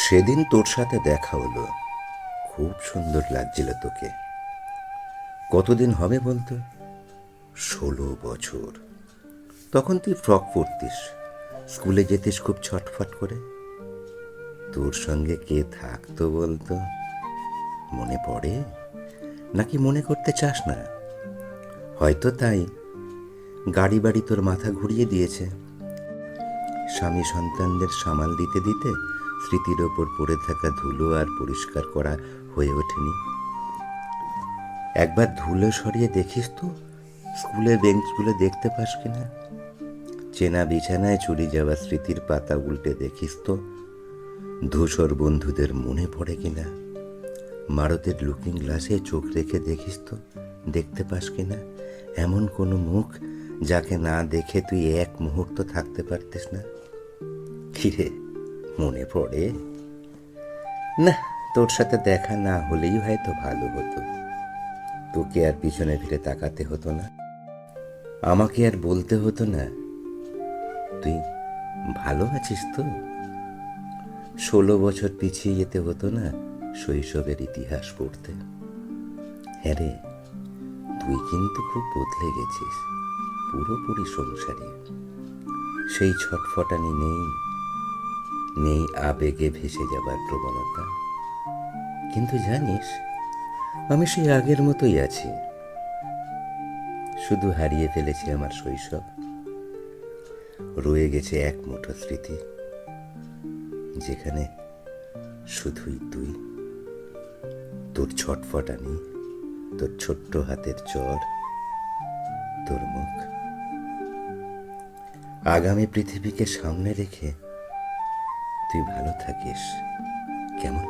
সেদিন তোর সাথে দেখা হলো, খুব সুন্দর লাগছিল তোকে। কতদিন হবে বলতো? 16 বছর। তখন তুই ফ্রক পরতিস, স্কুলে যেতিস খুব ছটফট করে। তোর সঙ্গে কে থাকতো বলতো? মনে পড়ে? নাকি মনে করতে চাস না? হয়তো তাই গাড়ি বাড়ি তোর মাথা ঘুরিয়ে দিয়েছে। স্বামী সন্তানদের সামাল দিতে দিতে স্মৃতির ওপর পড়ে থাকা ধুলো আর পরিষ্কার করা হয়ে ওঠেনি। একবার ধুলো সরিয়ে দেখিস তো স্কুলের বেঞ্চগুলো দেখতে পাস কিনা। চেনা বিছানায় চুরি যাওয়া স্মৃতির পাতা উল্টে দেখিস তো ধূসর বন্ধুদের মনে পড়ে কিনা। মারতের লুকিং গ্লাসে চোখ রেখে দেখিস তো দেখতে পাস কিনা এমন কোনো মুখ যাকে না দেখে তুই এক মুহূর্ত থাকতে পারতিস না। কিরে, মনে পড়ে? না, তোর সাথে দেখা না হলেই হয়তো ভালো হতো। তোকে আর পিছনে ফিরে তাকাতে হতো না, আমাকে আর বলতে হতো না তুই ভালো আছিস তো। 16 বছর পিছিয়ে যেতে হতো না শৈশবের ইতিহাস পড়তে। হ্যাঁ রে, তুই কিন্তু খুব বদলে গেছিস, পুরোপুরি সংসারী। সেই ছটফটানি নেই, নেই আবেগে ভেসে যাবার প্রবণতা। কিন্তু জানিস, আমি সেই আগের মতোই আছি, শুধু হারিয়ে ফেলেছি আমার শৈশব। রয়ে গেছে এক মুঠো স্মৃতি, যেখানে শুধুই তুই, তোর ছটফটানি, তোর ছোট্ট হাতের চর, তোর মুখ। আগামী পৃথিবীকে সামনে রেখে তুই ভালো থাকিস, কেমন?